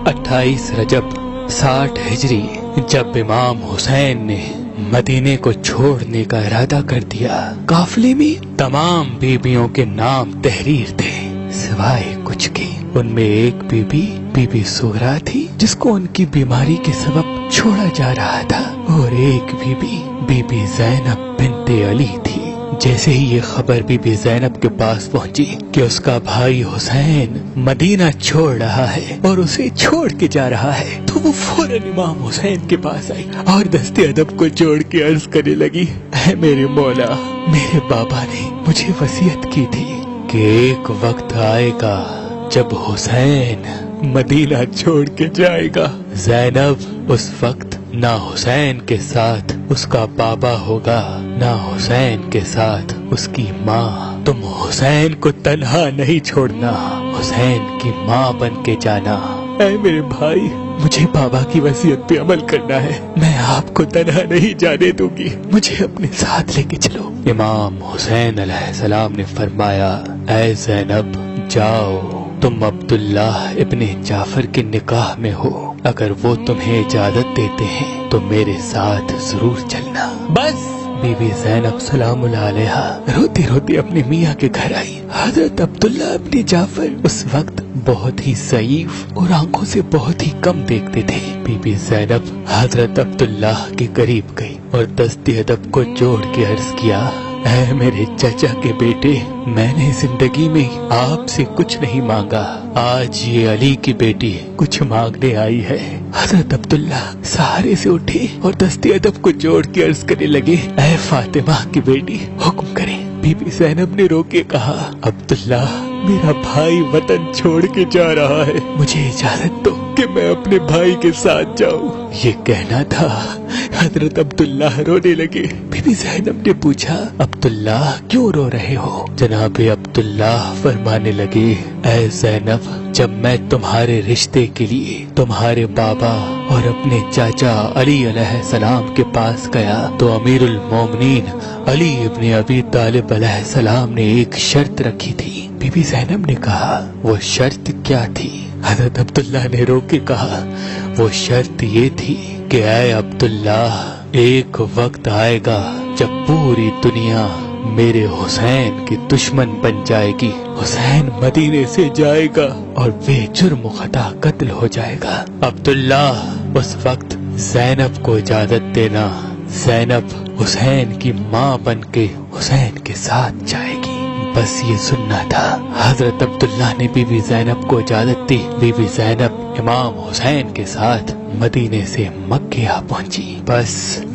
28 रजब 60 हिजरी जब इमाम हुसैन ने मदीने को छोड़ने का इरादा कर दिया, काफिले में तमाम बीबियों के नाम तहरीर थे सिवाय कुछ के। उनमें एक बीबी सुगरा थी जिसको उनकी बीमारी के सबब छोड़ा जा रहा था, और एक बीबी ज़ैनब बिन्ते अली थी। जैसे ही ये खबर बीबी ज़ैनब के पास पहुंची कि उसका भाई हुसैन मदीना छोड़ रहा है और उसे छोड़ के जा रहा है, तो वो फौरन इमाम हुसैन के पास आई और दस्ते अदब को जोड़ के अर्ज करने लगी, ऐ मेरे मौला, मेरे बाबा ने मुझे वसीयत की थी कि एक वक्त आएगा जब हुसैन मदीना छोड़ के जाएगा। ज़ैनब उस वक्त ना हुसैन के साथ उसका बाबा होगा, ना हुसैन के साथ उसकी माँ। तुम हुसैन को तन्हा नहीं छोड़ना, हुसैन की माँ बन के जाना। ऐ मेरे भाई, मुझे बाबा की वसीयत पे अमल करना है, मैं आपको तन्हा नहीं जाने दूंगी, मुझे अपने साथ लेके चलो। इमाम हुसैन अलैहिस्सलाम ने फरमाया, ऐ ज़ैनब, जाओ, तुम अब्दुल्लाह इब्ने जाफर के निकाह में हो, अगर वो तुम्हें इजाजत देते हैं तो मेरे साथ जरूर चलना। बस बीबी ज़ैनब सलामुल्लाह अलैहा रोती रोती अपने मियाँ के घर आई। हजरत अब्दुल्लाह इब्ने जाफर उस वक्त बहुत ही ज़ईफ और आंखों से बहुत ही कम देखते थे। बीबी ज़ैनब हजरत अब्दुल्लाह के करीब गई और दस्ते अदब को जोड़ के अर्ज किया, ऐ मेरे चाचा के बेटे, मैंने जिंदगी में आपसे कुछ नहीं मांगा, आज ये अली की बेटी कुछ मांगने आई है। हजरत अब्दुल्ला सहारे से उठे और दस्ते अदब को जोड़ के अर्ज करने लगे, ऐ फातिमा की बेटी, हुक्म करें। बीबी ज़ैनब ने रो के कहा, अब्दुल्ला, मेरा भाई वतन छोड़ के जा रहा है, मुझे इजाजत दो कि मैं अपने भाई के साथ जाऊं। ये कहना था। हजरत अब्दुल्ला रोने लगे। बीबी ज़ैनब ने पूछा, अब्दुल्ला क्यों रो रहे हो? जनाब अब्दुल्ला फरमाने लगे, ऐ ज़ैनब, जब मैं तुम्हारे रिश्ते के लिए तुम्हारे बाबा और अपने चाचा अली अलैहिस्सलाम के पास गया तो अमीरुल मोमिनीन अली इब्ने अबी तालिब अलैहिस्सलाम ने एक शर्त रखी थी। बीबी ज़ैनब ने कहा, वो शर्त क्या थी? हजरत अब्दुल्ला ने रो के कहा, वो शर्त ये थी कि ऐ अब्दुल्ला, एक वक्त आएगा जब पूरी दुनिया मेरे हुसैन की दुश्मन बन जाएगी। हुसैन मदीने से जाएगा और बेजुर्म खता कत्ल हो जाएगा। अब्दुल्ला, उस वक्त ज़ैनब को इजाजत देना, ज़ैनब हुसैन की माँ बन के हुसैन के साथ जाएगी। बस ये सुनना था। हजरत अब्दुल्ला ने बीबी ज़ैनब को इजाजत दी। बीबी ज़ैनब इमाम हुसैन के साथ मदीने से मक्के आ पहुंची। बस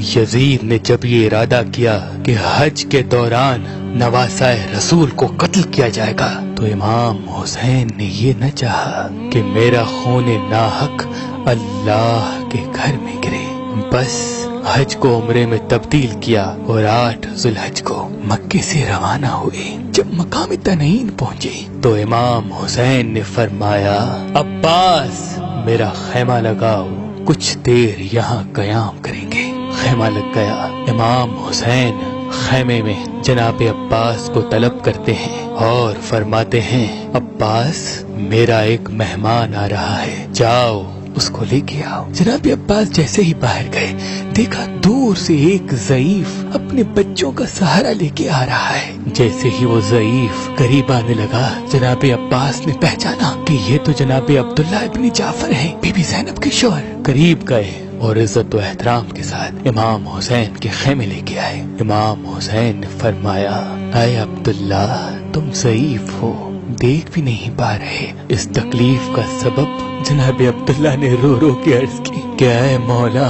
यजीद ने जब ये इरादा किया कि हज के दौरान नवासाए रसूल को कत्ल किया जाएगा, तो इमाम हुसैन ने ये न चाहा कि मेरा खून नाहक अल्लाह के घर में गिरे। बस हज को उम्रे में तब्दील किया और 8 ज़ुल्हज को मक्के से रवाना हुए। जब मकाम तनईन पहुंचे तो इमाम हुसैन ने फरमाया, अब्बास, मेरा खैमा लगाओ, कुछ देर यहाँ कयाम करेंगे। खैमा लग गया। इमाम हुसैन खैमे में जनाब अब्बास को तलब करते हैं और फरमाते हैं, अब्बास, मेरा एक मेहमान आ रहा है, जाओ उसको लेके आओ। जनाब अब्बास जैसे ही बाहर गए, देखा दूर से एक ज़ईफ अपने बच्चों का सहारा लेके आ रहा है। जैसे ही वो ज़ईफ करीब आने लगा, जनाब अब्बास ने पहचाना कि ये तो जनाब अब्दुल्ला इब्ने जाफर हैं, बीबी ज़ैनब के शौहर। करीब गए और इज्जत व एहतराम के साथ इमाम हुसैन के खेमे लेके आए। इमाम हुसैन ने फरमाया, ऐ अब्दुल्ला, तुम ज़ईफ हो, देख भी नहीं पा रहे। इस तकलीफ का सबब जनाब अब्दुल्ला ने रो रो के अर्ज की, क्या है मौला,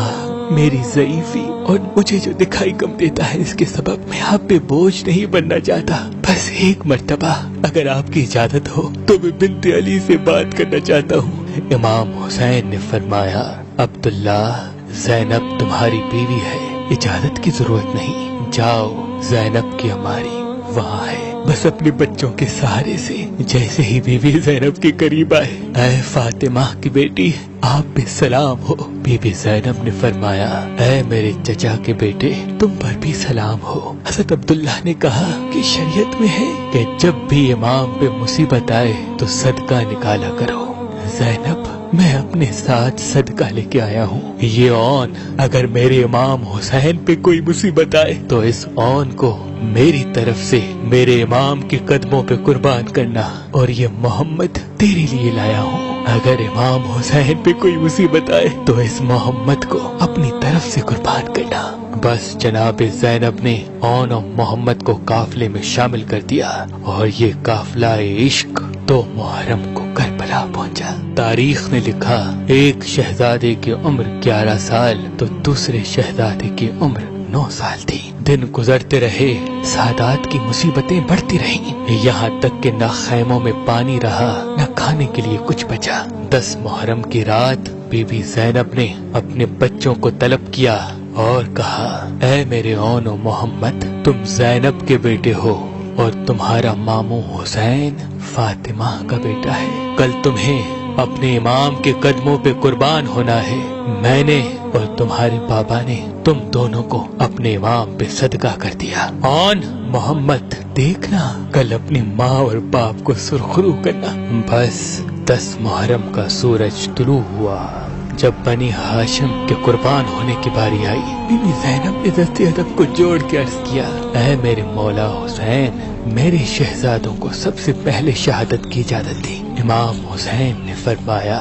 मेरी ज़ईफी और मुझे जो दिखाई कम देता है, इसके सबब मैं आप पे बोझ नहीं बनना चाहता। बस एक मर्तबा अगर आपकी इजाजत हो तो मैं बिन्ते अली से बात करना चाहता हूँ। इमाम हुसैन ने फरमाया, अब्दुल्ला, ज़ैनब तुम्हारी बीवी है, इजाजत की जरूरत नहीं, जाओ, ज़ैनब की हमारी वहाँ है। बस अपने बच्चों के सहारे से जैसे ही बीबी ज़ैनब के करीब आए, ऐ फातिमा की बेटी, आप पे सलाम हो। बीबी ज़ैनब ने फरमाया, ऐ मेरे चचा के बेटे, तुम पर भी सलाम हो। हज़रत अब्दुल्ला ने कहा कि शरीयत में है कि जब भी इमाम पे मुसीबत आए तो सदका निकाला करो। ज़ैनब, میں اپنے ساتھ صدقہ لے کے آیا ہوں. یہ اون اگر میرے امام حسین پہ کوئی مصیبت آئے تو اس اون کو میری طرف سے میرے امام کے قدموں پہ قربان کرنا. اور یہ محمد تیرے لیے لایا ہوں. اگر امام حسین پہ کوئی مصیبت آئے تو اس محمد کو اپنی طرف سے قربان کرنا. بس جناب زینب نے اون اور محمد کو قافلے میں شامل کر دیا اور یہ قافلہ عشق 2 محرم کو کربلا پہنچا. تاریخ نے لکھا ایک شہزادے کی عمر 11 سال تو دوسرے شہزادے کی عمر 9 سال تھی. دن گزرتے رہے، سادات کی مصیبتیں بڑھتی رہیں، یہاں تک کہ نہ خیموں میں پانی رہا نہ کھانے کے لیے کچھ بچا. 10 محرم کی رات بی بی زینب نے اپنے بچوں کو طلب کیا اور کہا، اے میرے اون و محمد، تم زینب کے بیٹے ہو اور تمہارا ماموں حسین فاطمہ کا بیٹا ہے. کل تمہیں اپنے امام کے قدموں پہ قربان ہونا ہے. میں نے اور تمہارے بابا نے تم دونوں کو اپنے امام پہ صدقہ کر دیا. اون محمد، دیکھنا کل اپنی ماں اور باپ کو سرخرو کرنا. بس 10 محرم کا سورج طلوع ہوا. جب بنی ہاشم کے قربان ہونے کی باری آئی، بی بی زینب نے دست ادب کو جوڑ کے عرض کیا، اے میرے مولا حسین، میرے شہزادوں کو سب سے پہلے شہادت کی اجازت دی. امام حسین نے فرمایا،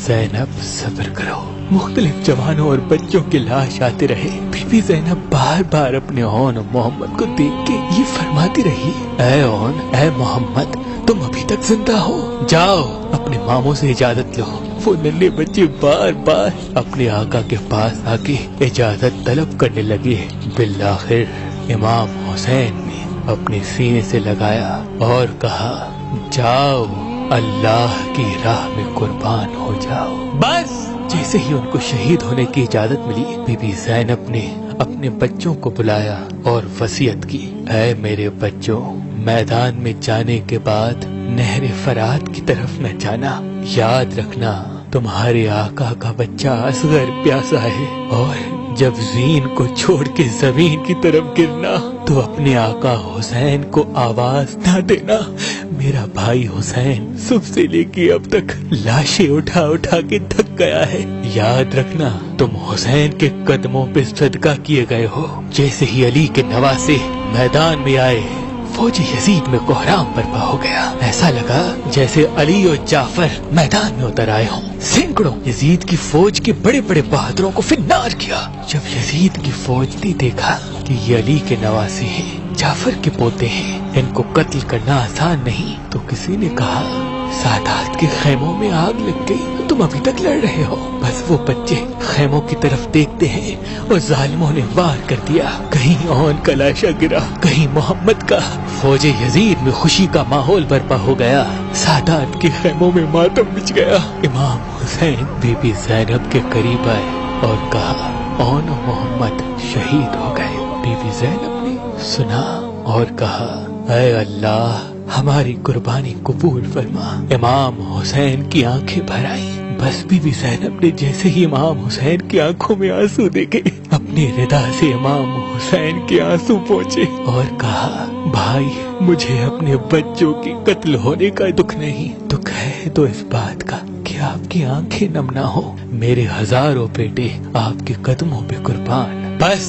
زینب صبر کرو. مختلف جوانوں اور بچوں کے لاش آتے رہے. بی بی زینب بار بار اپنے اون اور محمد کو دیکھ کے یہ فرماتی رہی، اے اون، اے محمد، تم ابھی تک زندہ ہو، جاؤ اپنے ماموں سے اجازت لو. وہ ننھے بچے بار بار اپنے آقا کے پاس آ کے اجازت طلب کرنے لگے. بالآخر امام حسین نے اپنے سینے سے لگایا اور کہا، جاؤ اللہ کی راہ میں قربان ہو جاؤ. بس جیسے ہی ان کو شہید ہونے کی اجازت ملی، بی بی زینب نے اپنے بچوں کو بلایا اور وصیت کی، اے میرے بچوں، میدان میں جانے کے بعد نہر فرات کی طرف نہ جانا. یاد رکھنا تمہارے آقا کا بچہ اصغر پیاسا ہے، اور جب زین کو چھوڑ کے زمین کی طرف گرنا تو اپنے آقا حسین کو آواز نہ دینا. میرا بھائی حسین صبح سے لے کے اب تک لاشیں اٹھا اٹھا کے تھک گیا ہے. یاد رکھنا تم حسین کے قدموں پہ صدقہ کیے گئے ہو. جیسے ہی علی کے نواسے میدان میں آئے، فوج یزید میں کوہرام برپا ہو گیا. ایسا لگا جیسے علی اور جعفر میدان میں اتر آئے ہوں. سینکڑوں یزید کی فوج کے بڑے بڑے بہادروں کو فنار کیا. جب یزید کی فوج نے دیکھا کہ یہ علی کے نواسے ہیں، جعفر کے پوتے ہیں، ان کو قتل کرنا آسان نہیں، تو کسی نے کہا، سادات کے خیموں میں آگ لگ گئی، تم ابھی تک لڑ رہے ہو. بس وہ بچے خیموں کی طرف دیکھتے ہیں اور ظالموں نے وار کر دیا. کہیں اون کا لاشا گرا، کہیں محمد کا. فوج یزید میں خوشی کا ماحول برپا ہو گیا. سادات کے خیموں میں ماتم مچ گیا. امام حسین بی بی زینب کے قریب آئے اور کہا، اون و محمد شہید ہو گئے. بی بی زینب نے سنا اور کہا، اے اللہ، ہماری قربانی قبول فرما. امام حسین کی آنکھیں بھر آئیں. بس بی بی زینب نے جیسے ہی امام حسین کی آنکھوں میں آنسو دیکھے، اپنی ردا سے امام حسین کے آنسو پہنچے اور کہا، بھائی، مجھے اپنے بچوں کے قتل ہونے کا دکھ نہیں، دکھ ہے تو اس بات کا کہ آپ کی آنکھیں نم نہ ہو. میرے ہزاروں بیٹے آپ کے قدموں پہ قربان. بس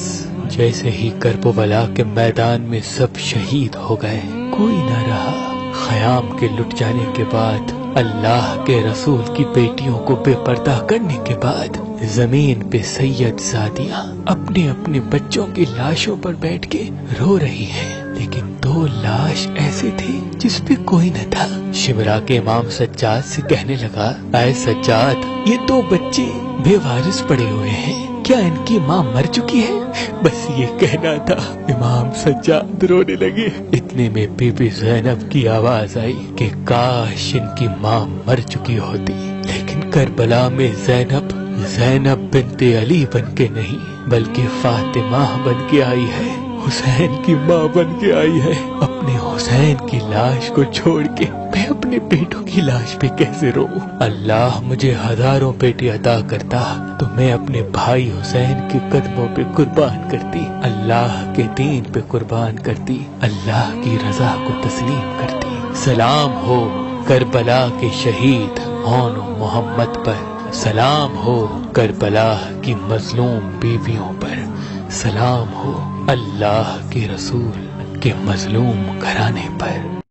جیسے ہی کربلا کے میدان میں سب شہید ہو گئے، کوئی نہ رہا. خیام کے لٹ جانے کے بعد، اللہ کے رسول کی بیٹیوں کو بے پردہ کرنے کے بعد، زمین پہ سید زادیاں اپنے اپنے بچوں کی لاشوں پر بیٹھ کے رو رہی ہیں. لیکن 2 لاش ایسے تھے جس پہ کوئی نہ تھا. شمرا کے امام سجاد سے کہنے لگا، اے سجاد، یہ 2 بچے بے وارث پڑے ہوئے ہیں، کیا ان کی ماں مر چکی ہے؟ بس یہ کہنا تھا. امام سجاد رونے لگے. اتنے میں بی بی زینب کی آواز آئی کہ کاش ان کی ماں مر چکی ہوتی. لیکن کربلا میں زینب بنت علی بن کے نہیں بلکہ فاطمہ بن کے آئی ہے، حسین کی ماں بن کے آئی ہے. اپنے حسین کی لاش کو چھوڑ کے میں اپنے بیٹوں کی لاش پہ کیسے رو؟ اللہ مجھے ہزاروں بیٹے عطا کرتا تو میں اپنے بھائی حسین کے قدموں پہ قربان کرتی، اللہ کے دین پہ قربان کرتی، اللہ کی رضا کو تسلیم کرتی. سلام ہو کربلا کے شہید اون محمد پر. سلام ہو کربلا کی مظلوم بیویوں پر، سلام ہو اللہ کے رسول کے مظلوم گھرانے پر۔